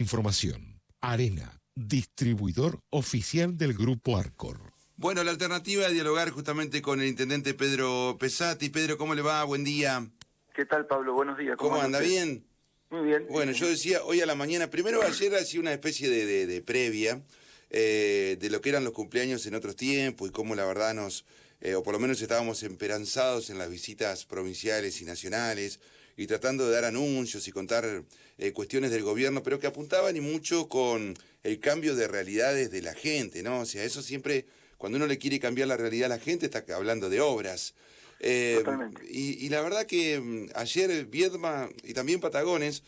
Información. Arena, distribuidor oficial del Grupo Arcor. Bueno, la alternativa es dialogar justamente con el intendente Pedro Pesati. Pedro, ¿cómo le va? Buen día. ¿Qué tal, Pablo? Buenos días. ¿Cómo anda? ¿Bien? Muy bien. Bueno, yo decía hoy a la mañana, primero ayer hacía una especie de previa de lo que eran los cumpleaños en otros tiempos y cómo la verdad o por lo menos estábamos esperanzados en las visitas provinciales y nacionales y tratando de dar anuncios y contar cuestiones del gobierno, pero que apuntaban y mucho con el cambio de realidades de la gente, ¿no? O sea, eso siempre, cuando uno le quiere cambiar la realidad a la gente, está hablando de obras. Y la verdad que ayer Viedma y también Patagones,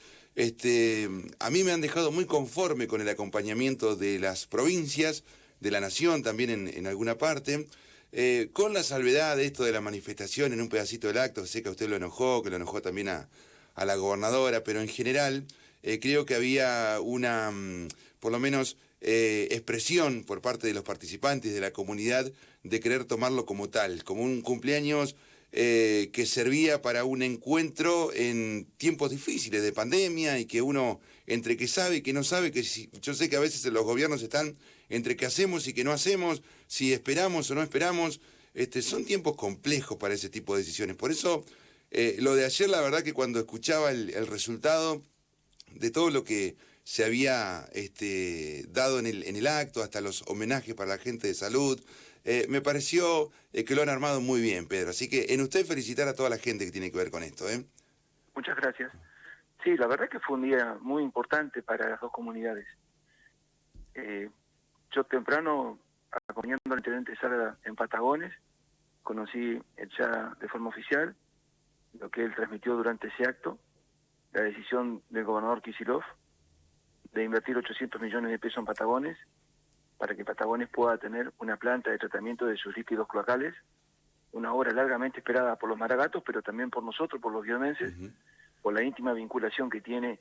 a mí me han dejado muy conforme con el acompañamiento de las provincias, de la nación también en alguna parte, con la salvedad de esto de la manifestación en un pedacito del acto, sé que a usted lo enojó, que lo enojó también a la gobernadora, pero en general creo que había una, por lo menos, expresión por parte de los participantes de la comunidad de querer tomarlo como tal, como un cumpleaños que servía para un encuentro en tiempos difíciles de pandemia y que uno, entre que sabe y que no sabe, yo sé que a veces los gobiernos están entre que hacemos y que no hacemos, si esperamos o no esperamos, son tiempos complejos para ese tipo de decisiones. Por eso, lo de ayer, la verdad que cuando escuchaba el resultado de todo lo que se había dado en el acto, hasta los homenajes para la gente de salud, me pareció que lo han armado muy bien, Pedro. Así que en usted felicitar a toda la gente que tiene que ver con esto. Muchas gracias. Sí, la verdad que fue un día muy importante para las dos comunidades. Yo temprano, acompañando al intendente Sala en Patagones, conocí ya de forma oficial lo que él transmitió durante ese acto, la decisión del gobernador Kicillof de invertir 800 millones de pesos en Patagones para que Patagones pueda tener una planta de tratamiento de sus líquidos cloacales, una obra largamente esperada por los maragatos, pero también por nosotros, por los viedmenses, por la íntima vinculación que tiene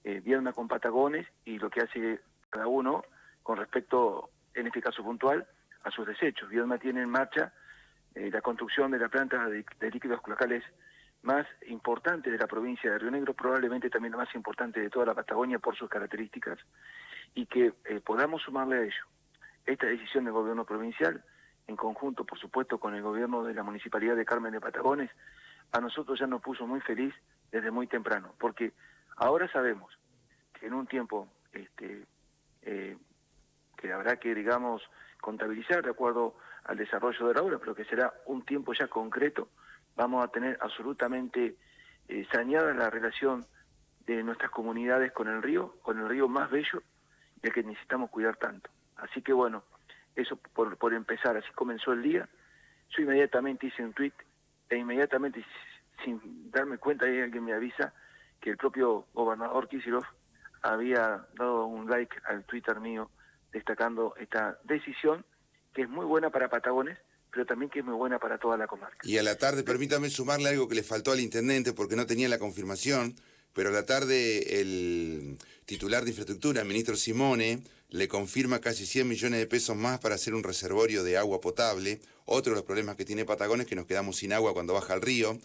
Viedma con Patagones y lo que hace cada uno con respecto, en este caso puntual, a sus desechos. Viedma tiene en marcha la construcción de la planta de líquidos cloacales más importante de la provincia de Río Negro, probablemente también la más importante de toda la Patagonia por sus características, y que podamos sumarle a ello esta decisión del gobierno provincial, en conjunto, por supuesto, con el gobierno de la Municipalidad de Carmen de Patagones, a nosotros ya nos puso muy feliz desde muy temprano, porque ahora sabemos que en un tiempo que habrá que, digamos, contabilizar de acuerdo al desarrollo de la obra, pero que será un tiempo ya concreto, vamos a tener absolutamente saneada la relación de nuestras comunidades con el río más bello y el que necesitamos cuidar tanto. Así que bueno, eso por empezar, así comenzó el día. Yo inmediatamente hice un tweet e inmediatamente, sin darme cuenta, ahí alguien me avisa que el propio gobernador Kicillof había dado un like al Twitter mío destacando esta decisión que es muy buena para Patagones, pero también que es muy buena para toda la comarca. Y a la tarde, permítame sumarle algo que le faltó al intendente porque no tenía la confirmación, pero a la tarde el titular de infraestructura, el ministro Simone, le confirma casi 100 millones de pesos más para hacer un reservorio de agua potable. Otro de los problemas que tiene Patagones es que nos quedamos sin agua cuando baja el río.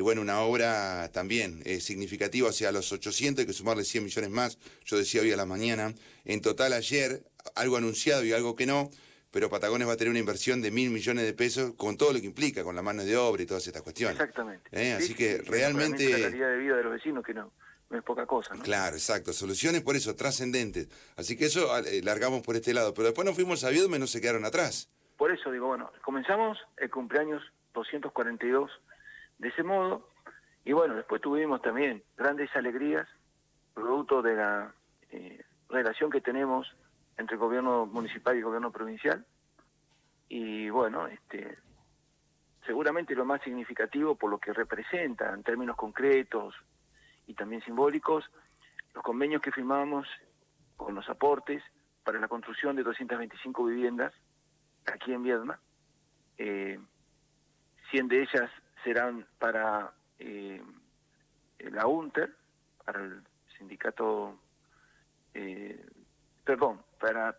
Bueno, una obra también significativa, o sea, a los 800 hay que sumarle 100 millones más, yo decía hoy a la mañana. En total ayer, algo anunciado y algo que no, pero Patagones va a tener una inversión de 1.000 millones de pesos con todo lo que implica, con la mano de obra y todas estas cuestiones. Exactamente. Así que realmente... La calidad de vida de los vecinos, que no es poca cosa, ¿no? Claro, exacto. Soluciones por eso, trascendentes. Así que eso largamos por este lado. Pero después nos fuimos a Viedma y no se quedaron atrás. Por eso digo, bueno, comenzamos el cumpleaños 242 de ese modo, y bueno, después tuvimos también grandes alegrías, producto de la relación que tenemos entre el gobierno municipal y el gobierno provincial, y bueno, seguramente lo más significativo por lo que representa en términos concretos y también simbólicos, los convenios que firmamos con los aportes para la construcción de 225 viviendas aquí en Viedma. 100 de ellas serán para la UNTER, para el sindicato, para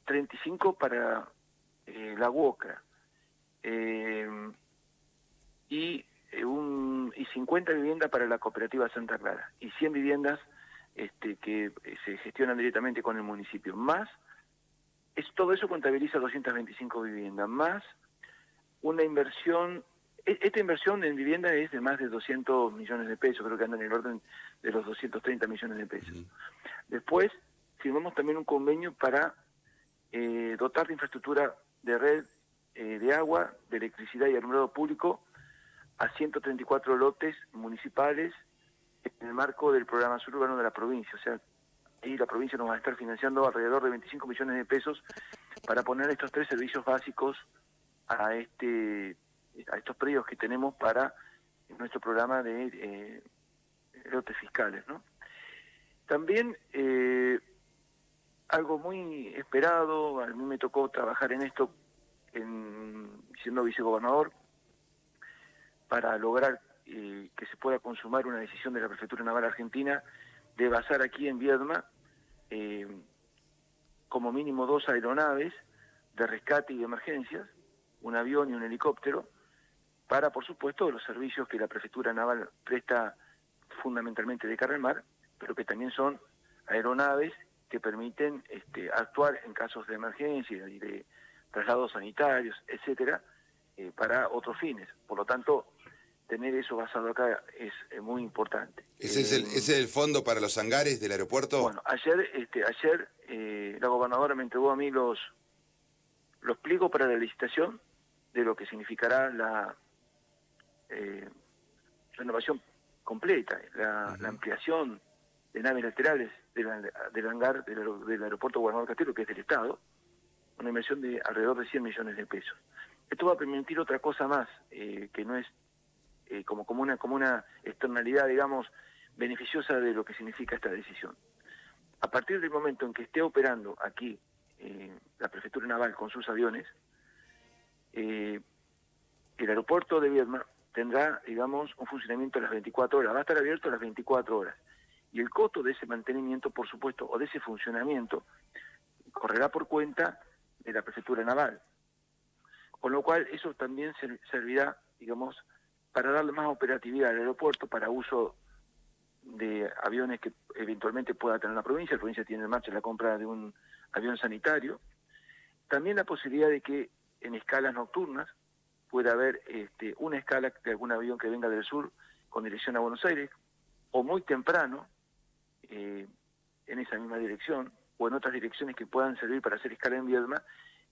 35 para la UOCRA, y y 50 viviendas para la cooperativa Santa Clara y 100 viviendas que se gestionan directamente con el municipio. Más, todo eso contabiliza 225 viviendas, más una inversión. Esta inversión en vivienda es de más de 200 millones de pesos, creo que anda en el orden de los 230 millones de pesos. Después, firmamos también un convenio para dotar de infraestructura de red de agua, de electricidad y alumbrado público a 134 lotes municipales en el marco del programa suburbano de la provincia. O sea, ahí la provincia nos va a estar financiando alrededor de 25 millones de pesos para poner estos 3 servicios básicos a estos predios que tenemos para nuestro programa de lotes fiscales, ¿no? También algo muy esperado, a mí me tocó trabajar en esto siendo vicegobernador para lograr que se pueda consumar una decisión de la Prefectura Naval Argentina de basar aquí en Viedma como mínimo 2 aeronaves de rescate y de emergencias, un avión y un helicóptero, para, por supuesto, los servicios que la Prefectura Naval presta fundamentalmente de cara al mar, pero que también son aeronaves que permiten actuar en casos de emergencia y de traslados sanitarios, etcétera, para otros fines. Por lo tanto, tener eso basado acá es muy importante. ¿Ese es el fondo para los hangares del aeropuerto? Bueno, ayer la gobernadora me entregó a mí los pliegos para la licitación de lo que significará la renovación completa, la ampliación de naves laterales del hangar del aeropuerto Gobernador Castillo, que es del Estado, una inversión de alrededor de 100 millones de pesos. Esto va a permitir otra cosa más, que no es como una externalidad, digamos, beneficiosa de lo que significa esta decisión. A partir del momento en que esté operando aquí la Prefectura Naval con sus aviones, el aeropuerto de Viedma tendrá, digamos, un funcionamiento a las 24 horas, va a estar abierto a las 24 horas. Y el costo de ese mantenimiento, por supuesto, o de ese funcionamiento, correrá por cuenta de la Prefectura Naval. Con lo cual, eso también servirá, digamos, para darle más operatividad al aeropuerto, para uso de aviones que eventualmente pueda tener la provincia. La provincia tiene en marcha la compra de un avión sanitario. También la posibilidad de que en escalas nocturnas pueda haber una escala de algún avión que venga del sur con dirección a Buenos Aires, o muy temprano en esa misma dirección, o en otras direcciones que puedan servir para hacer escala en Viedma,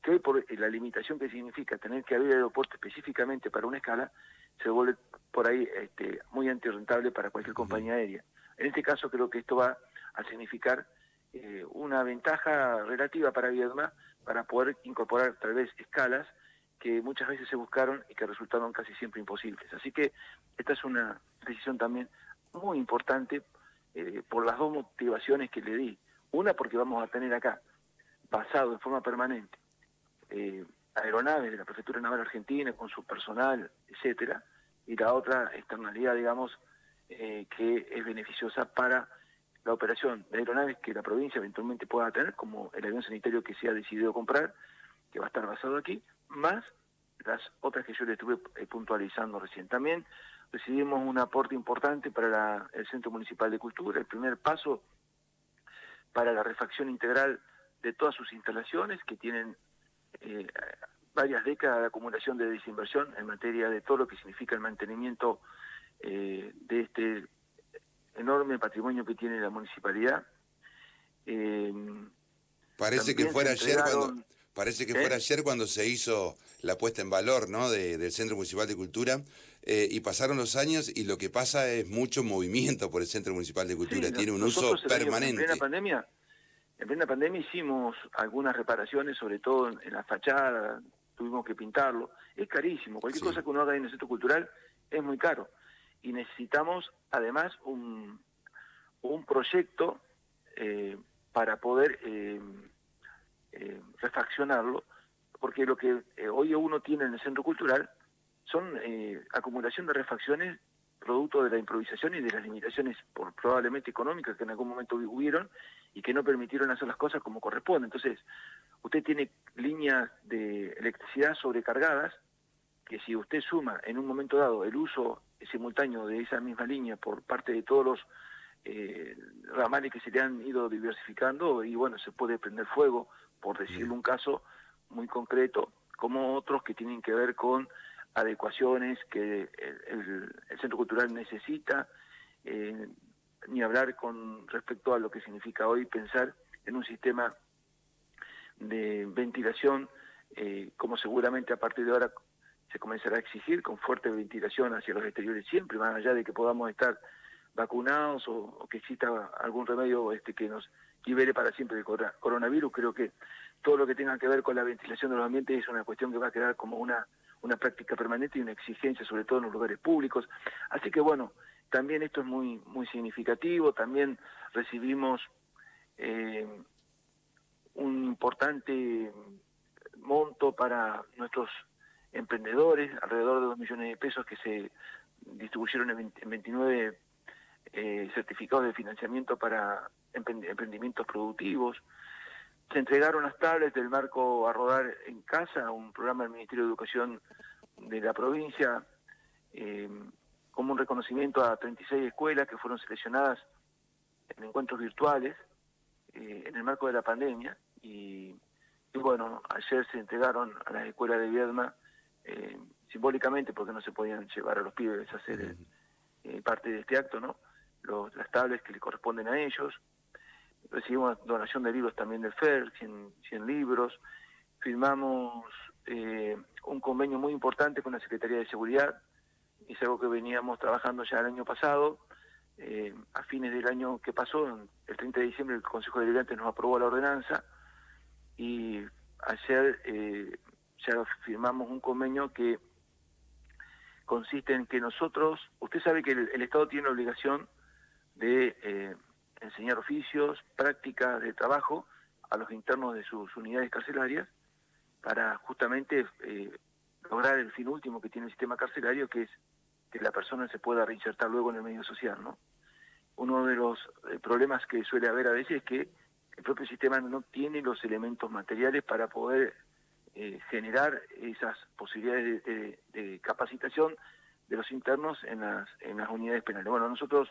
que hoy por la limitación que significa tener que abrir el aeropuerto específicamente para una escala, se vuelve por ahí muy antirrentable para cualquier compañía aérea. En este caso creo que esto va a significar una ventaja relativa para Viedma para poder incorporar tal vez escalas que muchas veces se buscaron y que resultaron casi siempre imposibles. Así que esta es una decisión también muy importante por las dos motivaciones que le di. Una, porque vamos a tener acá, basado en forma permanente, aeronaves de la Prefectura Naval Argentina con su personal, etcétera, y la otra externalidad, digamos, que es beneficiosa para la operación de aeronaves que la provincia eventualmente pueda tener, como el avión sanitario que se ha decidido comprar, que va a estar basado aquí, más las otras que yo le estuve puntualizando recién. También recibimos un aporte importante para el Centro Municipal de Cultura, el primer paso para la refacción integral de todas sus instalaciones, que tienen varias décadas de acumulación de desinversión en materia de todo lo que significa el mantenimiento de este enorme patrimonio que tiene la municipalidad. Parece que fuera ayer cuando se hizo la puesta en valor, ¿no?, del Centro Municipal de Cultura, y pasaron los años y lo que pasa es mucho movimiento por el Centro Municipal de Cultura, tiene un uso permanente. En plena pandemia hicimos algunas reparaciones, sobre todo en la fachada, tuvimos que pintarlo. Es carísimo, cualquier cosa que uno haga en el centro cultural es muy caro. Y necesitamos además un proyecto para poder refaccionarlo, porque lo que hoy uno tiene en el centro cultural son acumulación de refacciones producto de la improvisación y de las limitaciones probablemente económicas que en algún momento hubieron y que no permitieron hacer las cosas como corresponde. Entonces, usted tiene líneas de electricidad sobrecargadas que si usted suma en un momento dado el uso simultáneo de esa misma línea por parte de todos los ramales que se le han ido diversificando, y bueno, se puede prender fuego, por decirle un caso muy concreto, como otros que tienen que ver con adecuaciones que el Centro Cultural necesita, ni hablar con respecto a lo que significa hoy pensar en un sistema de ventilación, como seguramente a partir de ahora se comenzará a exigir, con fuerte ventilación hacia los exteriores siempre, más allá de que podamos estar vacunados o que exista algún remedio que nos libere para siempre del coronavirus. Creo que todo lo que tenga que ver con la ventilación de los ambientes es una cuestión que va a quedar como una práctica permanente y una exigencia, sobre todo en los lugares públicos. Así que bueno, también esto es muy significativo. También recibimos un importante monto para nuestros emprendedores, alrededor de 2 millones de pesos que se distribuyeron en 29 certificados de financiamiento para emprendimientos productivos. Se entregaron las tablets del marco A Rodar en Casa, un programa del Ministerio de Educación de la provincia, como un reconocimiento a 36 escuelas que fueron seleccionadas en encuentros virtuales en el marco de la pandemia. Y bueno, ayer se entregaron a las escuelas de Viedma, simbólicamente, porque no se podían llevar a los pibes a hacer parte de este acto, ¿no? Las tablets que le corresponden a ellos. Recibimos donación de libros también del FER, 100 libros. Firmamos un convenio muy importante con la Secretaría de Seguridad. Es algo que veníamos trabajando ya el año pasado. A fines del año que pasó, el 30 de diciembre, el Consejo Deliberante nos aprobó la ordenanza y ayer ya firmamos un convenio que consiste en que nosotros, usted sabe que el Estado tiene la obligación de enseñar oficios, prácticas de trabajo a los internos de sus unidades carcelarias para justamente lograr el fin último que tiene el sistema carcelario, que es que la persona se pueda reinsertar luego en el medio social, ¿no? Uno de los problemas que suele haber a veces es que el propio sistema no tiene los elementos materiales para poder generar esas posibilidades de capacitación de los internos en las unidades penales. Bueno, a nosotros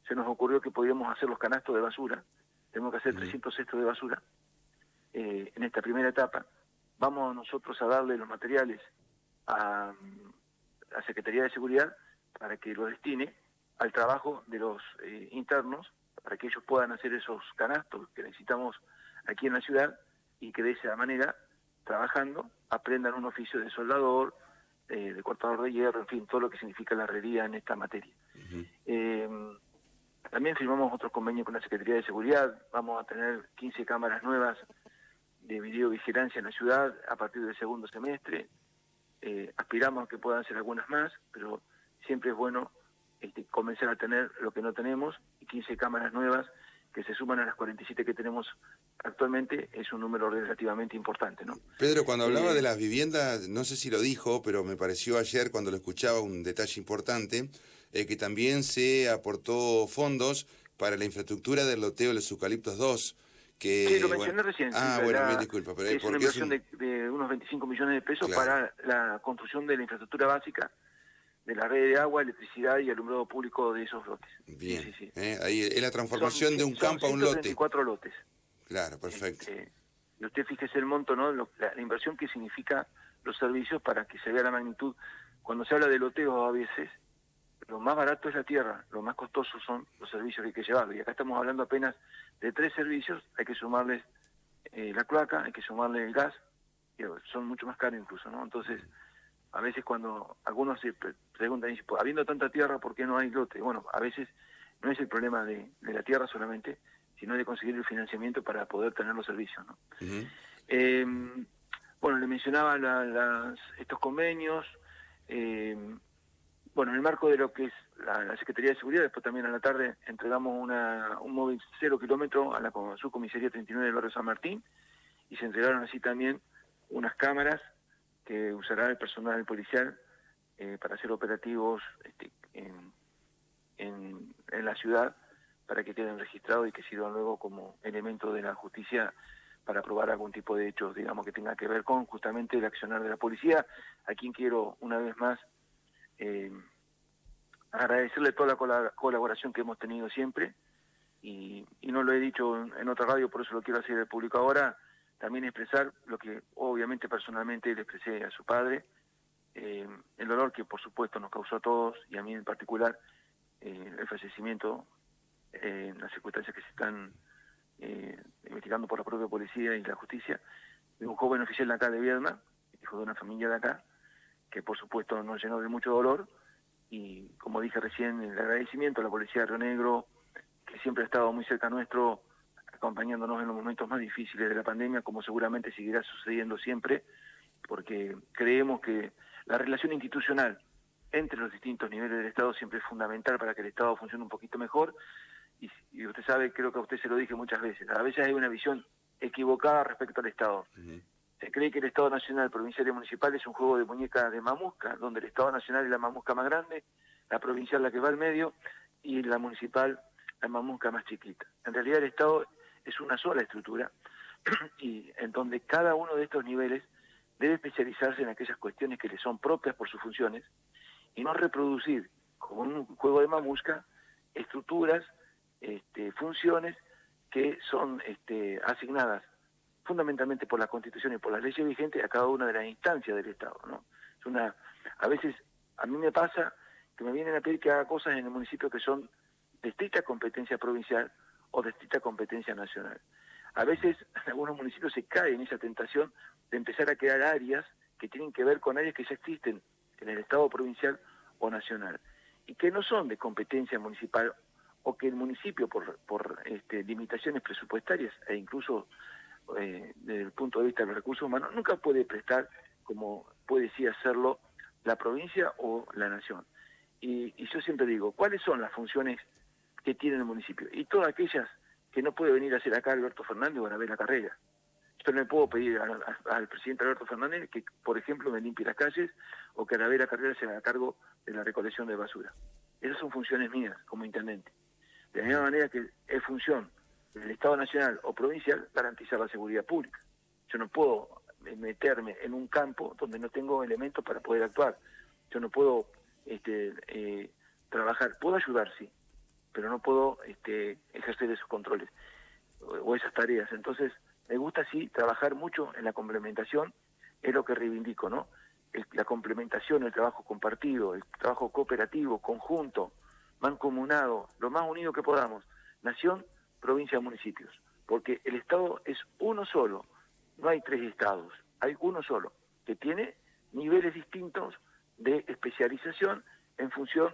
se nos ocurrió que podíamos hacer los canastos de basura. Tenemos que hacer 300 cestos de basura en esta primera etapa. Vamos nosotros a darle los materiales a la Secretaría de Seguridad para que lo destine al trabajo de los internos, para que ellos puedan hacer esos canastos que necesitamos aquí en la ciudad y que de esa manera, trabajando, aprendan un oficio de soldador, de cortador de hierro, en fin, todo lo que significa la herrería en esta materia. También firmamos otros convenios con la Secretaría de Seguridad. Vamos a tener 15 cámaras nuevas de videovigilancia en la ciudad a partir del segundo semestre. Aspiramos a que puedan ser algunas más, pero siempre es bueno comenzar a tener lo que no tenemos, y 15 cámaras nuevas que se suman a las 47 que tenemos actualmente es un número relativamente importante, ¿no? Pedro, cuando hablaba de las viviendas, no sé si lo dijo, pero me pareció ayer cuando lo escuchaba un detalle importante, que también se aportó fondos para la infraestructura del loteo de los Eucaliptos 2. Que, sí, lo mencioné recién. Bueno, me disculpa, pero es una inversión de unos 25 millones de pesos, claro, para la construcción de la infraestructura básica de la red de agua, electricidad y alumbrado público de esos lotes. Bien, sí. Ahí es la transformación de un campo a un lote. 134 lotes. Claro, perfecto. Y usted fíjese el monto, ¿no? La inversión que significa los servicios para que se vea la magnitud. Cuando se habla de loteos a veces, lo más barato es la tierra, lo más costoso son los servicios que hay que llevar. Y acá estamos hablando apenas de 3 servicios, hay que sumarles la cloaca, hay que sumarle el gas, que son mucho más caros incluso, ¿no? Entonces, a veces cuando algunos se preguntan, dicen, habiendo tanta tierra, ¿por qué no hay lote? Bueno, a veces no es el problema de la tierra solamente, sino de conseguir el financiamiento para poder tener los servicios, ¿no? Bueno, le mencionaba estos convenios. Bueno, en el marco de lo que es la Secretaría de Seguridad, después también a la tarde entregamos un móvil 0 kilómetro a la subcomisaría 39 del barrio San Martín, y se entregaron así también unas cámaras que usará el personal policial para hacer operativos en la ciudad, para que queden registrados y que sirvan luego como elemento de la justicia para probar algún tipo de hechos, digamos, que tenga que ver con justamente el accionar de la policía, a quien quiero una vez más agradecerle toda la colaboración que hemos tenido siempre, y no lo he dicho en otra radio, por eso lo quiero hacer público ahora, también expresar lo que obviamente personalmente le expresé a su padre, el dolor que por supuesto nos causó a todos, y a mí en particular, el fallecimiento en las circunstancias que se están investigando por la propia policía y la justicia, de un joven oficial de acá de Viedma, hijo de una familia de acá, que por supuesto nos llenó de mucho dolor, y como dije recién, el agradecimiento a la policía de Río Negro, que siempre ha estado muy cerca nuestro, acompañándonos en los momentos más difíciles de la pandemia, como seguramente seguirá sucediendo siempre, porque creemos que la relación institucional entre los distintos niveles del Estado siempre es fundamental para que el Estado funcione un poquito mejor, y usted sabe, creo que a usted se lo dije muchas veces, a veces hay una visión equivocada respecto al Estado. Se cree que el Estado nacional, provincial y municipal es un juego de muñeca de mamusca, donde el Estado nacional es la mamusca más grande, la provincial la que va al medio, y la municipal la mamusca más chiquita. En realidad el Estado es una sola estructura, y en donde cada uno de estos niveles debe especializarse en aquellas cuestiones que le son propias por sus funciones, y no reproducir, como un juego de mamusca, estructuras, funciones que son asignadas fundamentalmente por la Constitución y por las leyes vigentes a cada una de las instancias del Estado, ¿no? A veces a mí me pasa que me vienen a pedir que haga cosas en el municipio que son de estricta competencia provincial o de estricta competencia nacional. A veces en algunos municipios se cae en esa tentación de empezar a crear áreas que tienen que ver con áreas que ya existen en el Estado provincial o nacional, y que no son de competencia municipal, o que el municipio por limitaciones presupuestarias e incluso desde el punto de vista de los recursos humanos nunca puede prestar como puede sí hacerlo la provincia o la nación. Y yo siempre digo, ¿cuáles son las funciones que tiene el municipio? Y todas aquellas que no puede venir a hacer acá Alberto Fernández o Anabela Carrera. Yo no le puedo pedir al presidente Alberto Fernández que, por ejemplo, me limpie las calles, o que Anabela Carrera se haga cargo de la recolección de basura. Esas son funciones mías como intendente. De la misma manera que es función del Estado nacional o provincial garantizar la seguridad pública. Yo no puedo meterme en un campo donde no tengo elementos para poder actuar. Yo no puedo trabajar, puedo ayudar, sí, pero no puedo ejercer esos controles o esas tareas. Entonces, me gusta sí trabajar mucho en la complementación, es lo que reivindico, ¿no? La complementación, el trabajo compartido, el trabajo cooperativo, conjunto, mancomunado, lo más unido que podamos, nación, provincia, municipios, porque el Estado es uno solo, no hay tres estados, hay uno solo, que tiene niveles distintos de especialización en función,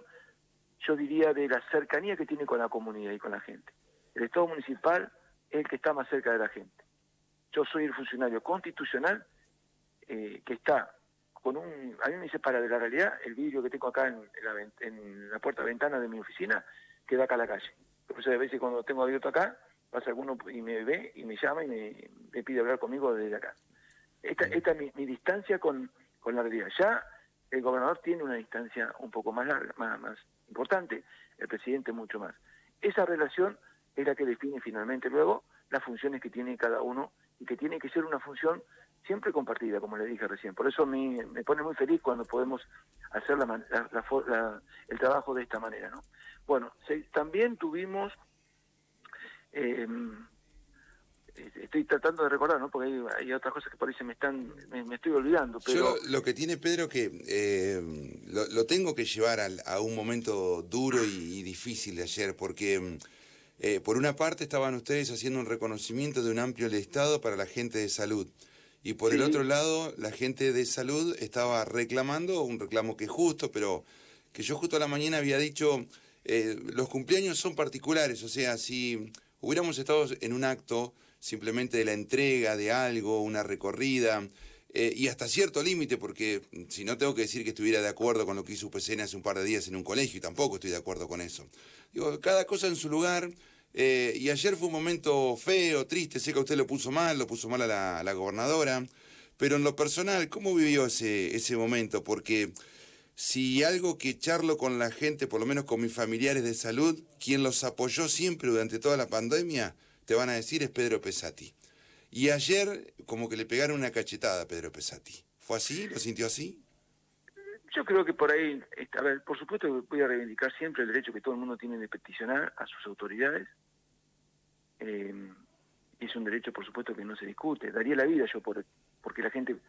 yo diría, de la cercanía que tiene con la comunidad y con la gente. El Estado municipal es el que está más cerca de la gente. Yo soy el funcionario constitucional que está con a mí me separa de la realidad el vidrio que tengo acá en la puerta ventana de mi oficina, que da acá a la calle. Entonces, a veces cuando tengo abierto acá, pasa alguno y me ve y me llama y me pide hablar conmigo desde acá. Esta es mi distancia con la realidad. Ya el gobernador tiene una distancia un poco más larga, más importante, el presidente mucho más. Esa relación es la que define finalmente luego las funciones que tiene cada uno, y que tiene que ser una función siempre compartida, como le dije recién. Por eso me pone muy feliz cuando podemos hacer el trabajo de esta manera, ¿no? Bueno, también tuvimos, estoy tratando de recordar, ¿no? Porque hay otras cosas que por ahí me estoy olvidando. Pero yo lo que tiene Pedro que lo tengo que llevar a un momento duro y difícil de ayer, porque por una parte estaban ustedes haciendo un reconocimiento de un amplio listado para la gente de salud, y por el otro lado la gente de salud estaba reclamando un reclamo que es justo, pero que yo justo a la mañana había dicho, los cumpleaños son particulares, o sea, si hubiéramos estado en un acto simplemente de la entrega de algo, una recorrida, y hasta cierto límite, porque si no tengo que decir que estuviera de acuerdo con lo que hizo UPCN hace un par de días en un colegio, y tampoco estoy de acuerdo con eso. Digo, cada cosa en su lugar, y ayer fue un momento feo, triste, sé que a usted lo puso mal a la gobernadora, pero en lo personal, ¿cómo vivió ese momento? Porque si algo que charlo con la gente, por lo menos con mis familiares de salud, quien los apoyó siempre durante toda la pandemia, te van a decir es Pedro Pesati. Y ayer como que le pegaron una cachetada a Pedro Pesati. ¿Fue así? ¿Lo sintió así? Yo creo que por ahí, a ver, por supuesto que voy a reivindicar siempre el derecho que todo el mundo tiene de peticionar a sus autoridades. Es un derecho, por supuesto, que no se discute. Daría la vida yo porque la gente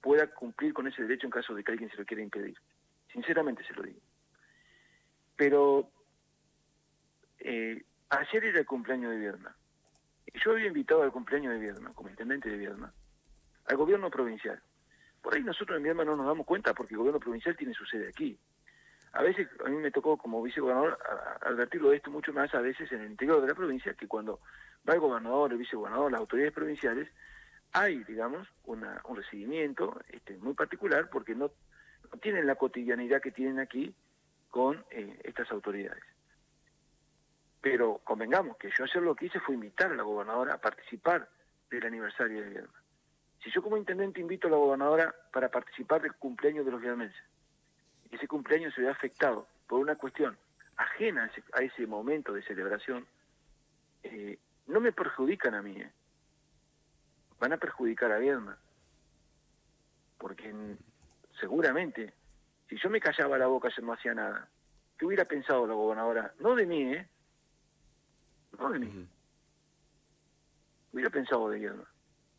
pueda cumplir con ese derecho en caso de que alguien se lo quiera impedir. Sinceramente se lo digo. Pero ayer era el cumpleaños de Viedma. Y yo había invitado al cumpleaños de Viedma, como intendente de Viedma, al gobierno provincial. Por ahí nosotros en Viedma no nos damos cuenta porque el gobierno provincial tiene su sede aquí. A veces, a mí me tocó como vicegobernador advertirlo de esto mucho más a veces en el interior de la provincia, que cuando va el gobernador, el vicegobernador, las autoridades provinciales, hay, digamos, un recibimiento muy particular porque no tienen la cotidianidad que tienen aquí con estas autoridades. Pero convengamos que yo ayer lo que hice fue invitar a la gobernadora a participar del aniversario de Viedma. Si yo como intendente invito a la gobernadora para participar del cumpleaños de los viedmenses, y ese cumpleaños se ve afectado por una cuestión ajena a ese momento de celebración, no me perjudican a mí, van a perjudicar a Viedma. Porque seguramente, si yo me callaba la boca, yo no hacía nada, ¿qué hubiera pensado la gobernadora? No de mí, no de mí. Hubiera pensado de Viedma.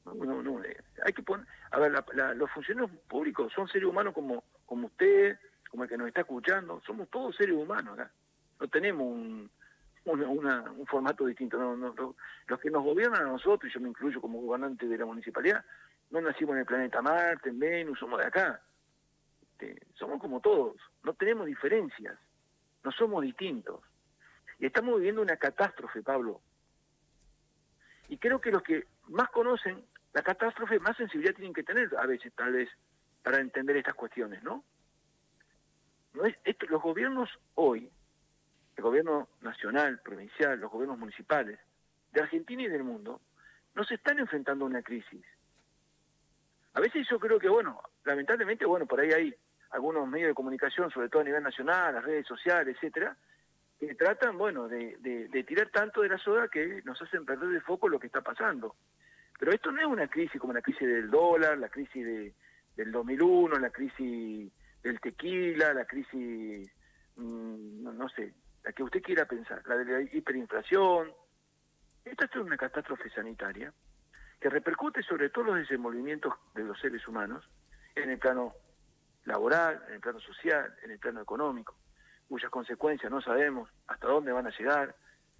No, hay que poner... A ver, los funcionarios públicos son seres humanos como usted, como el que nos está escuchando. Somos todos seres humanos acá. No tenemos un formato distinto. Los que nos gobiernan a nosotros, y yo me incluyo como gobernante de la municipalidad, no nacimos en el planeta Marte, en Venus, somos de acá. Somos como todos. No tenemos diferencias. No somos distintos. Y estamos viviendo una catástrofe, Pablo. Y creo que los que más conocen la catástrofe, más sensibilidad tienen que tener a veces, tal vez, para entender estas cuestiones, ¿no? Los gobiernos hoy, el gobierno nacional, provincial, los gobiernos municipales, de Argentina y del mundo, no se están enfrentando a una crisis. A veces yo creo que, lamentablemente, por ahí hay algunos medios de comunicación, sobre todo a nivel nacional, las redes sociales, etcétera, que tratan, de tirar tanto de la soga que nos hacen perder de foco lo que está pasando. Pero esto no es una crisis como la crisis del dólar, la crisis del 2001, la crisis del tequila, la crisis, no sé, la que usted quiera pensar, la de la hiperinflación. Esta es una catástrofe sanitaria que repercute sobre todos los desenvolvimientos de los seres humanos en el plano laboral, en el plano social, en el plano económico, cuyas consecuencias no sabemos hasta dónde van a llegar,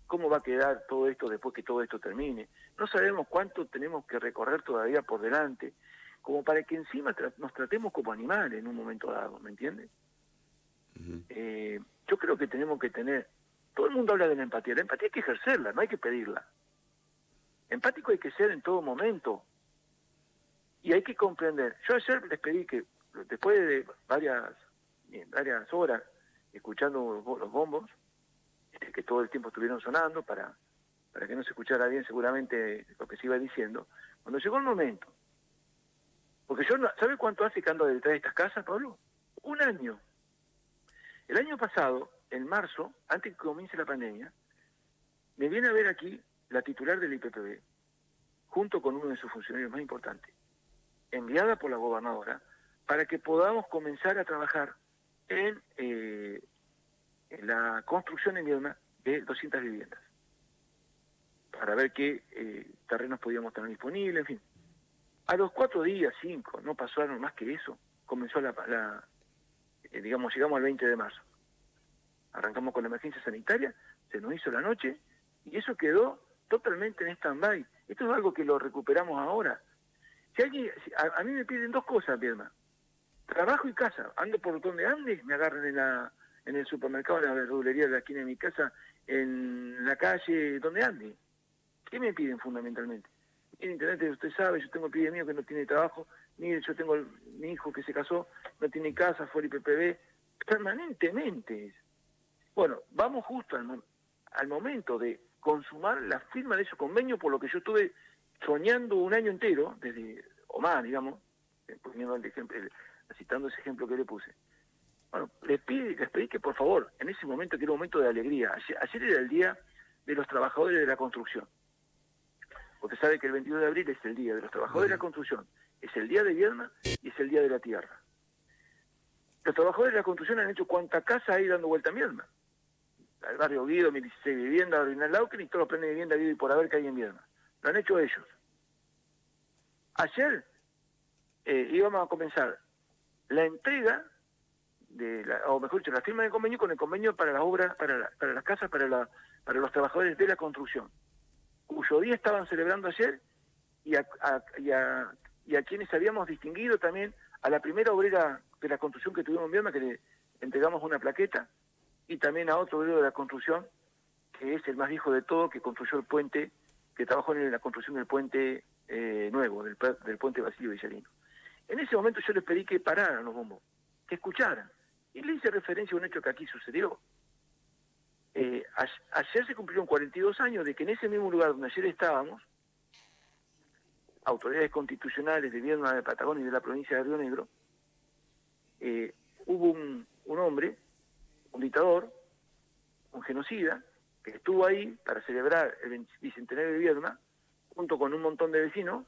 cómo va a quedar todo esto después que todo esto termine. No sabemos cuánto tenemos que recorrer todavía por delante, como para que encima nos tratemos como animales en un momento dado, ¿me entiende? Yo creo que tenemos que tener... Todo el mundo habla de la empatía hay que ejercerla, no hay que pedirla. Empático hay que ser en todo momento. Y hay que comprender. Yo ayer les pedí que, después de varias horas escuchando los bombos, que todo el tiempo estuvieron sonando para que no se escuchara bien seguramente lo que se iba diciendo, cuando llegó el momento, porque yo ¿sabe cuánto hace que ando detrás de estas casas, Pablo? 1 año. El año pasado, en marzo, antes que comience la pandemia, me viene a ver aquí la titular del IPPB, junto con uno de sus funcionarios más importantes, enviada por la gobernadora, para que podamos comenzar a trabajar en la construcción en Viedma de 200 viviendas, para ver qué terrenos podíamos tener disponibles, en fin. A los 4 días, 5, no pasaron más que eso, comenzó digamos, llegamos al 20 de marzo. Arrancamos con la emergencia sanitaria, se nos hizo la noche, y eso quedó totalmente en stand-by. Esto es algo que lo recuperamos ahora. A mí me piden 2 cosas, Viedma: trabajo y casa. Ando por donde ande, me agarran en el supermercado, en la verdulería de la esquina de mi casa, en la calle, donde ande. ¿Qué me piden fundamentalmente? Mire, intendente, usted sabe, yo tengo el pibe mío que no tiene trabajo, mire, yo tengo mi hijo que se casó, no tiene casa, fue al IPPB, permanentemente. Bueno, vamos justo al momento de consumar la firma de ese convenio, por lo que yo estuve soñando 1 año entero, o más, digamos, poniendo el ejemplo, citando ese ejemplo que le puse. Bueno, les pedí que por favor, en ese momento, que era un momento de alegría, ayer era el día de los trabajadores de la construcción. Usted sabe que el 22 de abril es el Día de los Trabajadores de la Construcción, es el Día de Viedma y es el Día de la Tierra. Los trabajadores de la construcción han hecho cuánta casa hay dando vuelta en Viedma. El barrio Guido, 1016 viviendas, Ordinal Lauquen y todos los planes de vivienda Guido y por haber que hay en Viedma. Lo han hecho ellos. Ayer íbamos a comenzar la entrega, o mejor dicho, la firma del convenio con el convenio para las obras, para las casas, para los trabajadores de la construcción, cuyo día estaban celebrando ayer, y a quienes habíamos distinguido también, a la primera obrera de la construcción que tuvimos en Viedma, que le entregamos una plaqueta, y también a otro obrero de la construcción, que es el más viejo de todo, que construyó el puente, que trabajó en la construcción del puente nuevo, del puente Basilio Villarino. En ese momento yo les pedí que pararan los bombos, que escucharan, y le hice referencia a un hecho que aquí sucedió. Ayer se cumplieron 42 años de que en ese mismo lugar donde ayer estábamos, autoridades constitucionales de Viedma, de Patagonia y de la provincia de Río Negro, hubo un hombre, un dictador, un genocida, que estuvo ahí para celebrar el bicentenario de Viedma, junto con un montón de vecinos,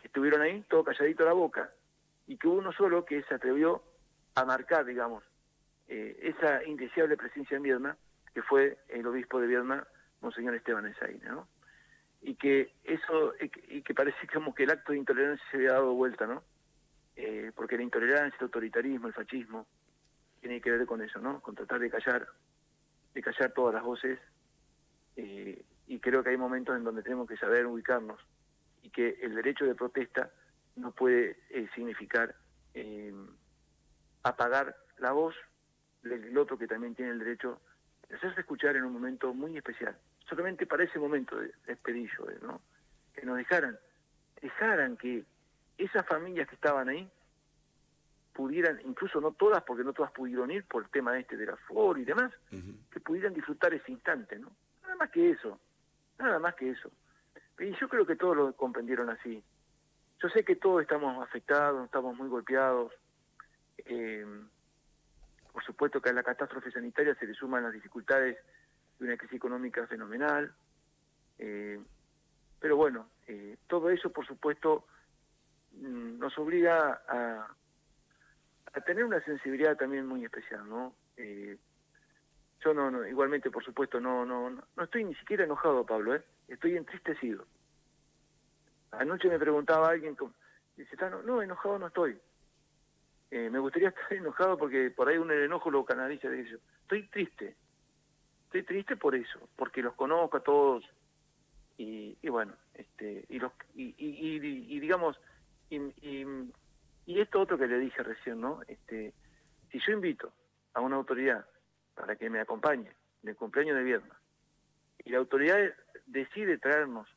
que estuvieron ahí, todo calladito a la boca, y que hubo uno solo que se atrevió a marcar, digamos, esa indeseable presencia en Viedma, que fue el obispo de Viedma, Monseñor Esteban Ezaine, ¿no? Y que parece como que el acto de intolerancia se había dado vuelta, ¿no? Porque la intolerancia, el autoritarismo, el fascismo, tiene que ver con eso, ¿no? Con tratar de callar todas las voces, y creo que hay momentos en donde tenemos que saber ubicarnos, y que el derecho de protesta no puede significar apagar la voz del otro que también tiene el derecho de hacerse escuchar en un momento muy especial, solamente para ese momento de despedillo, ¿no? Que nos dejaran que esas familias que estaban ahí pudieran, incluso no todas, porque no todas pudieron ir por el tema de la FOR y demás, que pudieran disfrutar ese instante, ¿no? Nada más que eso. Y yo creo que todos lo comprendieron así. Yo sé que todos estamos afectados, estamos muy golpeados. Por supuesto que a la catástrofe sanitaria se le suman las dificultades de una crisis económica fenomenal. Pero bueno, todo eso, por supuesto, nos obliga a tener una sensibilidad también muy especial, ¿no? Yo no, igualmente, por supuesto, no estoy ni siquiera enojado, Pablo, estoy entristecido. Anoche me preguntaba alguien, dice, no, enojado no estoy. Me gustaría estar enojado porque por ahí uno el enojo lo canaliza, dice, estoy triste por eso, porque los conozco a todos, y bueno, digamos, y esto otro que le dije recién, ¿no? Si yo invito a una autoridad para que me acompañe en el cumpleaños de Viedma, y la autoridad decide traernos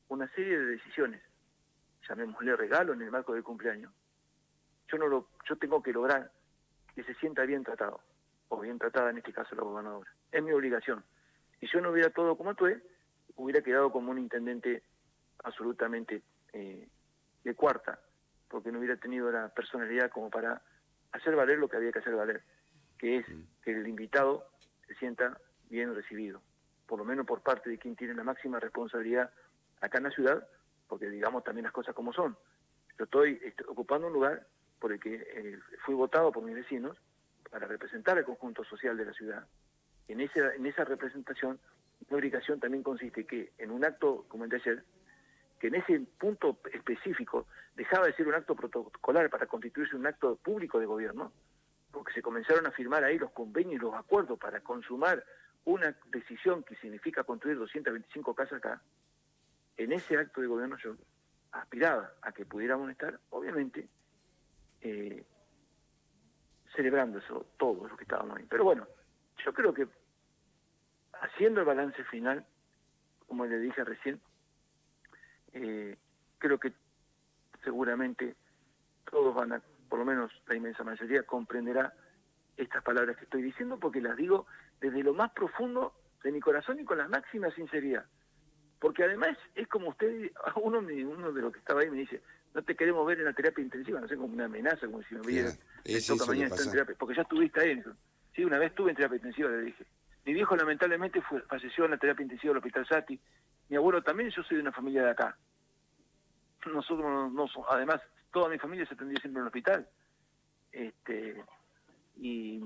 una serie de decisiones, llamémosle regalo en el marco del cumpleaños, yo tengo que lograr que se sienta bien tratado, o bien tratada en este caso la gobernadora. Es mi obligación. Si yo no hubiera todo como actué, hubiera quedado como un intendente absolutamente de cuarta, porque no hubiera tenido la personalidad como para hacer valer lo que había que hacer valer, que es que el invitado se sienta bien recibido, por lo menos por parte de quien tiene la máxima responsabilidad acá en la ciudad, porque digamos también las cosas como son. Yo estoy ocupando un lugar por el que fui votado por mis vecinos para representar al conjunto social de la ciudad. En esa representación, mi obligación también consiste que en un acto como el de ayer, que en ese punto específico dejaba de ser un acto protocolar para constituirse un acto público de gobierno, porque se comenzaron a firmar ahí los convenios y los acuerdos para consumar una decisión que significa construir 225 casas acá. En ese acto de gobierno yo aspiraba a que pudiéramos estar, obviamente, celebrando eso, todos los que estábamos ahí. Pero bueno, yo creo que haciendo el balance final, como le dije recién, creo que seguramente todos van a, por lo menos la inmensa mayoría, comprenderá estas palabras que estoy diciendo, porque las digo desde lo más profundo de mi corazón y con la máxima sinceridad. Porque además es como usted, uno de los que estaba ahí me dice, no te queremos ver en la terapia intensiva, no sé, como una emaza, como si me viera, toca mañana estar en terapia, porque ya estuviste ahí. Sí, una vez estuve en terapia intensiva, le dije. Mi viejo lamentablemente falleció en la terapia intensiva del Hospital Sati. Mi abuelo también, yo soy de una familia de acá. Nosotros además, toda mi familia se atendió siempre en el hospital. Y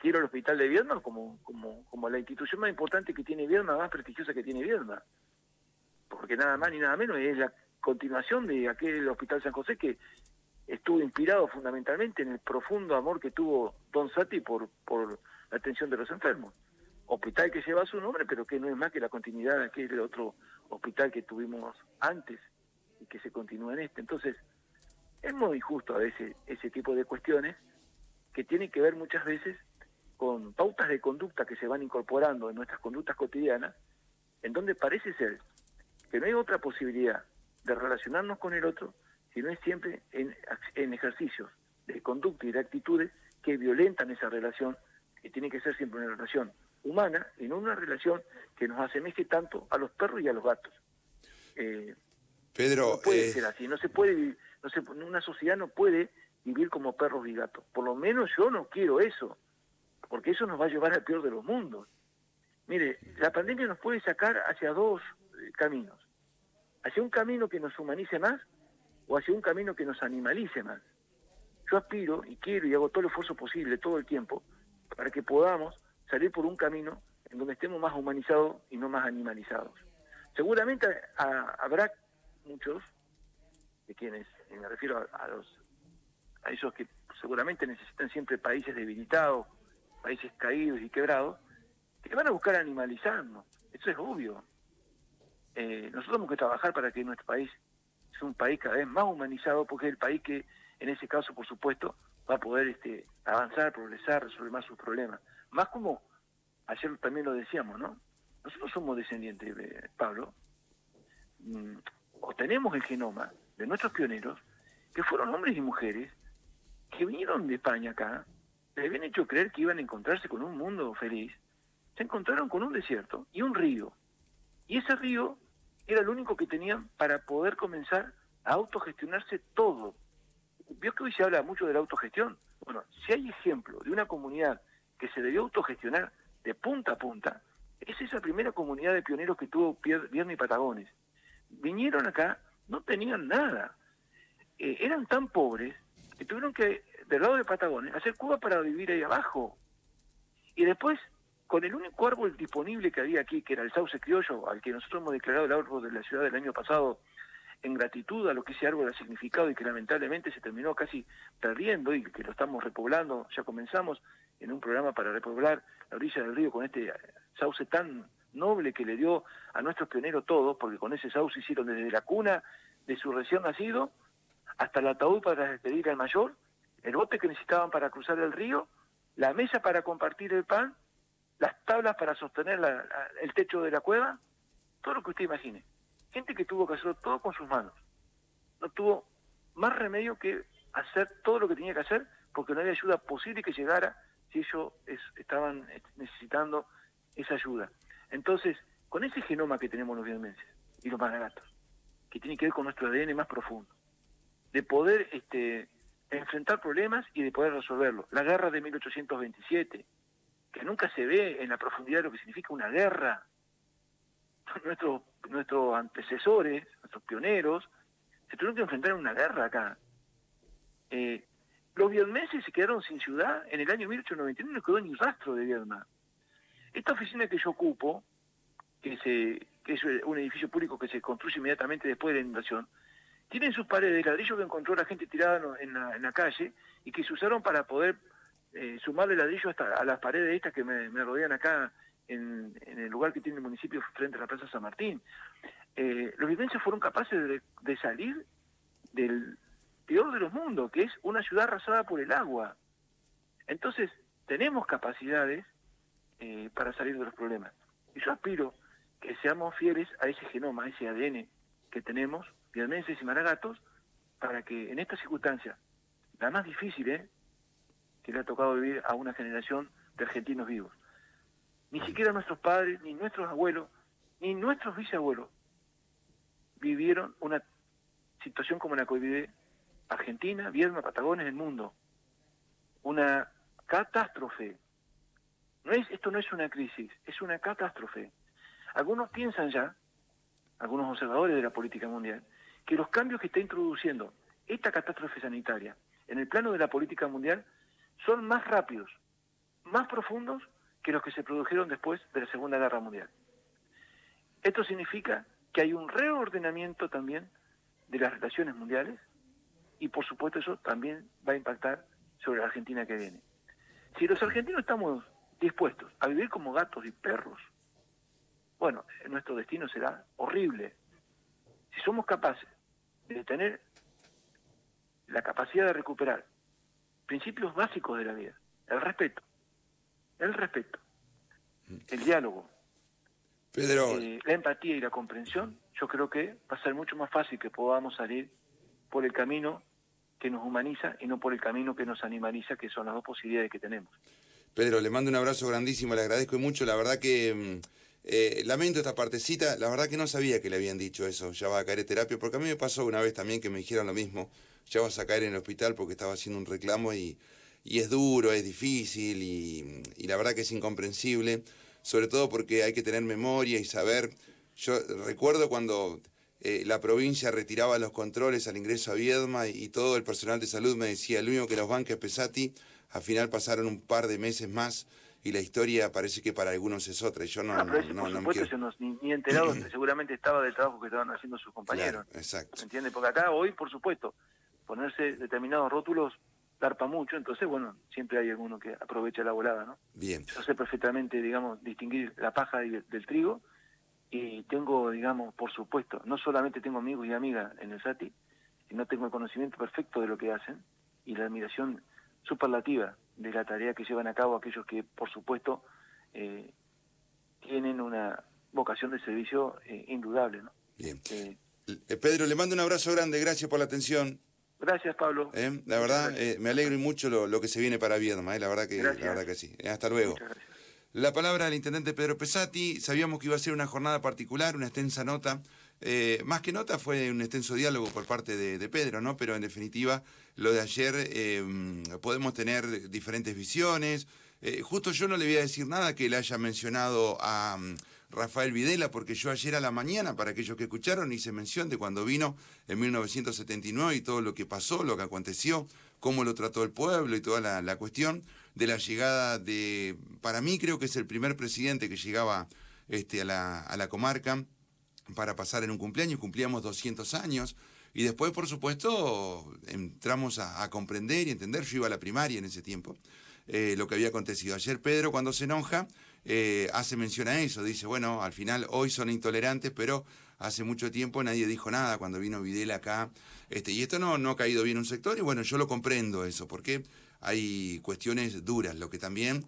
quiero el hospital de Viedma como la institución más importante que tiene Viedma, más prestigiosa que tiene Viedma. Porque nada más ni nada menos es la continuación de aquel Hospital San José que estuvo inspirado fundamentalmente en el profundo amor que tuvo Don Sati por la atención de los enfermos. Hospital que lleva su nombre, pero que no es más que la continuidad de aquel otro hospital que tuvimos antes y que se continúa en este. Entonces, es muy injusto a veces ese tipo de cuestiones que tienen que ver muchas veces con pautas de conducta que se van incorporando en nuestras conductas cotidianas, en donde parece ser que no hay otra posibilidad de relacionarnos con el otro, sino es siempre en ejercicios de conducta y de actitudes que violentan esa relación, que tiene que ser siempre una relación humana y no una relación que nos asemeje tanto a los perros y a los gatos. Pedro, no puede ser así, no se puede vivir, una sociedad no puede vivir como perros y gatos. Por lo menos yo no quiero eso, porque eso nos va a llevar al peor de los mundos. Mire, la pandemia nos puede sacar hacia dos caminos. Hacia un camino que nos humanice más o hacia un camino que nos animalice más. Yo aspiro y quiero y hago todo el esfuerzo posible todo el tiempo para que podamos salir por un camino en donde estemos más humanizados y no más animalizados. Seguramente habrá muchos de quienes, me refiero a esos que seguramente necesitan siempre países debilitados, países caídos y quebrados, que van a buscar animalizarnos. Eso es obvio. Nosotros tenemos que trabajar para que nuestro país sea un país cada vez más humanizado, porque es el país que, en ese caso, por supuesto, va a poder avanzar, progresar, resolver más sus problemas. Más como ayer también lo decíamos, ¿no? Nosotros somos descendientes, Pablo, o tenemos el genoma de nuestros pioneros, que fueron hombres y mujeres que vinieron de España acá, les habían hecho creer que iban a encontrarse con un mundo feliz, se encontraron con un desierto y un río. Y ese río era lo único que tenían para poder comenzar a autogestionarse todo. Vio que hoy se habla mucho de la autogestión. Bueno, si hay ejemplo de una comunidad que se debió autogestionar de punta a punta, es esa primera comunidad de pioneros que tuvo Viedma y Patagones. Vinieron acá, no tenían nada. Eran tan pobres que tuvieron que, del lado de Patagones, hacer cuevas para vivir ahí abajo. Y después, con el único árbol disponible que había aquí, que era el sauce criollo, al que nosotros hemos declarado el árbol de la ciudad del año pasado, en gratitud a lo que ese árbol ha significado y que lamentablemente se terminó casi perdiendo y que lo estamos repoblando, ya comenzamos en un programa para repoblar la orilla del río con este sauce tan noble que le dio a nuestros pioneros todo, porque con ese sauce hicieron desde la cuna de su recién nacido hasta el ataúd para despedir al mayor, el bote que necesitaban para cruzar el río, la mesa para compartir el pan, las tablas para sostener el techo de la cueva, todo lo que usted imagine. Gente que tuvo que hacerlo todo con sus manos. No tuvo más remedio que hacer todo lo que tenía que hacer porque no había ayuda posible que llegara si ellos estaban necesitando esa ayuda. Entonces, con ese genoma que tenemos los viedmenses y los maragatos, que tiene que ver con nuestro ADN más profundo, de poder enfrentar problemas y de poder resolverlos. La guerra de 1827, que nunca se ve en la profundidad de lo que significa una guerra. Nuestros antecesores, nuestros pioneros, se tuvieron que enfrentar a una guerra acá. Los viedmenses se quedaron sin ciudad en el año 1891, no quedó ni rastro de Viedma. Esta oficina que yo ocupo, que es un edificio público que se construye inmediatamente después de la inundación, tiene en sus paredes de ladrillo que encontró la gente tirada en la calle y que se usaron para poder sumarle ladrillo a las paredes estas que me rodean acá en el lugar que tiene el municipio frente a la Plaza San Martín. Los viedmenses fueron capaces de salir del peor de los mundos, que es una ciudad arrasada por el agua. Entonces, tenemos capacidades para salir de los problemas. Y yo aspiro que seamos fieles a ese genoma, a ese ADN que tenemos, viedmenses y maragatos, para que en esta circunstancia, la más difícil, que le ha tocado vivir a una generación de argentinos vivos, ni siquiera nuestros padres, ni nuestros abuelos, ni nuestros bisabuelos vivieron una situación como la que vive Argentina, Viedma, Patagones, el mundo. Una catástrofe Esto no es una crisis, es una catástrofe. Algunos piensan ya, algunos observadores de la política mundial, que los cambios que está introduciendo esta catástrofe sanitaria en el plano de la política mundial son más rápidos, más profundos que los que se produjeron después de la Segunda Guerra Mundial. Esto significa que hay un reordenamiento también de las relaciones mundiales y por supuesto eso también va a impactar sobre la Argentina que viene. Si los argentinos estamos dispuestos a vivir como gatos y perros, bueno, nuestro destino será horrible. Si somos capaces de tener la capacidad de recuperar principios básicos de la vida, el respeto, el diálogo, Pedro, la empatía y la comprensión, yo creo que va a ser mucho más fácil que podamos salir por el camino que nos humaniza y no por el camino que nos animaliza, que son las dos posibilidades que tenemos. Pedro, le mando un abrazo grandísimo, le agradezco mucho, la verdad que lamento esta partecita, la verdad que no sabía que le habían dicho eso, ya va a caer en terapia, porque a mí me pasó una vez también que me dijeron lo mismo, ya vas a caer en el hospital porque estaba haciendo un reclamo y es duro, es difícil y la verdad que es incomprensible, sobre todo porque hay que tener memoria y saber. Yo recuerdo cuando la provincia retiraba los controles al ingreso a Viedma y todo el personal de salud me decía, el único que los banca es Pesati. Al final pasaron un par de meses más y la historia parece que para algunos es otra. Y yo no me quiero... ni enterado, seguramente estaba del trabajo que estaban haciendo sus compañeros. Claro, exacto. ¿Me entiende? Porque acá hoy, por supuesto, ponerse determinados rótulos garpa mucho, entonces, bueno, siempre hay alguno que aprovecha la volada, ¿no? Bien. Yo sé perfectamente, digamos, distinguir la paja del trigo y tengo, digamos, por supuesto, no solamente tengo amigos y amigas en el SATI, sino tengo el conocimiento perfecto de lo que hacen y la admiración superlativa de la tarea que llevan a cabo aquellos que, por supuesto, tienen una vocación de servicio indudable, ¿no? Bien. Pedro, le mando un abrazo grande, gracias por la atención. Gracias, Pablo. La verdad, me alegro mucho lo que se viene para Viedma, la verdad que sí. Hasta luego. Muchas gracias. La palabra del intendente Pedro Pesati. Sabíamos que iba a ser una jornada particular, una extensa nota. Más que nota fue un extenso diálogo por parte de Pedro, ¿no? Pero en definitiva, lo de ayer podemos tener diferentes visiones. Justo yo no le voy a decir nada que le haya mencionado a Rafael Videla, porque yo ayer a la mañana, para aquellos que escucharon, hice mención de cuando vino en 1979 y todo lo que pasó, lo que aconteció, cómo lo trató el pueblo y toda la cuestión de la llegada de, para mí creo que es el primer presidente que llegaba a la comarca para pasar en un cumpleaños, cumplíamos 200 años, y después, por supuesto, entramos a comprender y entender, yo iba a la primaria en ese tiempo, lo que había acontecido. Ayer Pedro, cuando se enoja, hace mención a eso, dice, bueno, al final hoy son intolerantes, pero hace mucho tiempo nadie dijo nada cuando vino Videla acá, y esto no ha caído bien un sector, y bueno, yo lo comprendo eso, porque hay cuestiones duras, lo que también,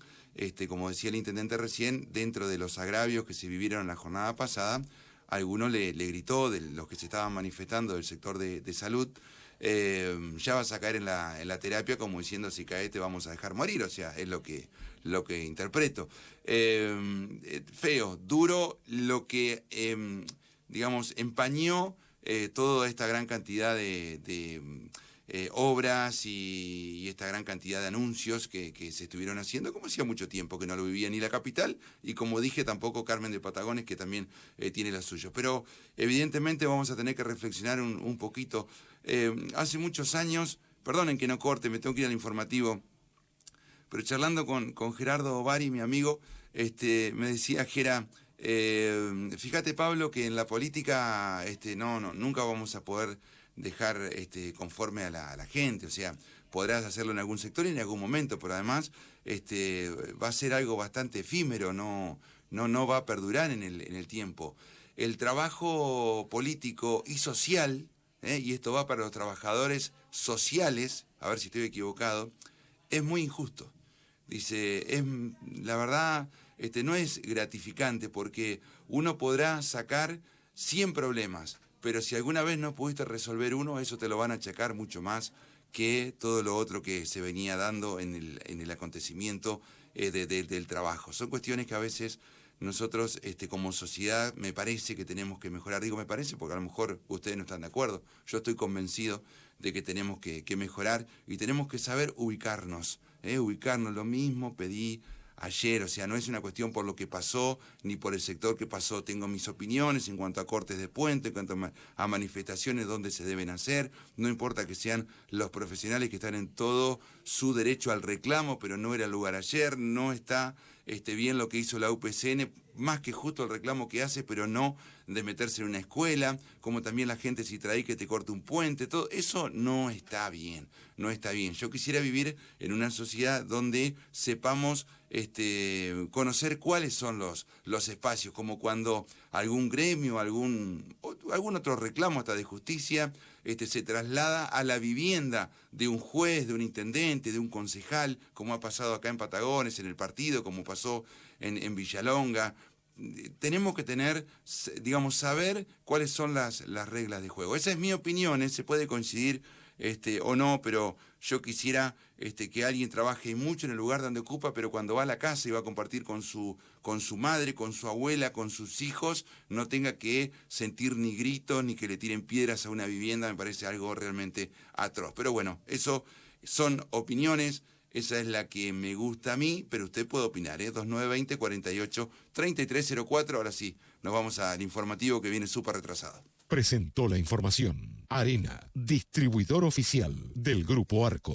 como decía el intendente recién, dentro de los agravios que se vivieron en la jornada pasada, alguno le gritó de los que se estaban manifestando del sector de salud, ya vas a caer en la terapia como diciendo si caes te vamos a dejar morir, o sea, es lo que interpreto. Feo, duro, lo que, digamos, empañó toda esta gran cantidad de obras y esta gran cantidad de anuncios que se estuvieron haciendo, como hacía mucho tiempo que no lo vivía ni la capital, y como dije, tampoco Carmen de Patagones, que también tiene las suyas. Pero evidentemente vamos a tener que reflexionar un poquito. Hace muchos años, perdonen que no corte, me tengo que ir al informativo, pero charlando con Gerardo Bari, mi amigo, me decía, Gera, fíjate, Pablo, que en la política nunca vamos a poder dejar conforme a la gente, o sea, podrás hacerlo en algún sector y en algún momento, pero además va a ser algo bastante efímero, no va a perdurar en el tiempo. El trabajo político y social, y esto va para los trabajadores sociales, a ver si estoy equivocado, es muy injusto. Dice, la verdad, no es gratificante porque uno podrá sacar 100 problemas, pero si alguna vez no pudiste resolver uno, eso te lo van a achacar mucho más que todo lo otro que se venía dando en el acontecimiento del trabajo. Son cuestiones que a veces nosotros como sociedad me parece que tenemos que mejorar. Digo me parece porque a lo mejor ustedes no están de acuerdo. Yo estoy convencido de que tenemos que mejorar y tenemos que saber ubicarnos. Ubicarnos, lo mismo pedí ayer, o sea, no es una cuestión por lo que pasó, ni por el sector que pasó. Tengo mis opiniones en cuanto a cortes de puente, en cuanto a manifestaciones donde se deben hacer, no importa que sean los profesionales que están en todo su derecho al reclamo, pero no era el lugar ayer, no está bien lo que hizo la UPCN, más que justo el reclamo que hace, pero no de meterse en una escuela, como también la gente si trae que te corte un puente, todo eso no está bien, no está bien. Yo quisiera vivir en una sociedad donde sepamos conocer cuáles son los espacios, como cuando algún gremio, algún otro reclamo hasta de justicia, se traslada a la vivienda de un juez, de un intendente, de un concejal, como ha pasado acá en Patagones, en el partido, como pasó en Villalonga. Tenemos que tener, digamos, saber cuáles son las reglas de juego. Esa es mi opinión, se puede coincidir o no, pero yo quisiera que alguien trabaje mucho en el lugar donde ocupa, pero cuando va a la casa y va a compartir con su madre, con su abuela, con sus hijos, no tenga que sentir ni gritos ni que le tiren piedras a una vivienda. Me parece algo realmente atroz. Pero bueno, eso son opiniones. Esa es la que me gusta a mí, pero usted puede opinar, 2920-48-3304. Ahora sí, nos vamos al informativo que viene súper retrasado. Presentó la información. Arena, distribuidor oficial del Grupo Arcor.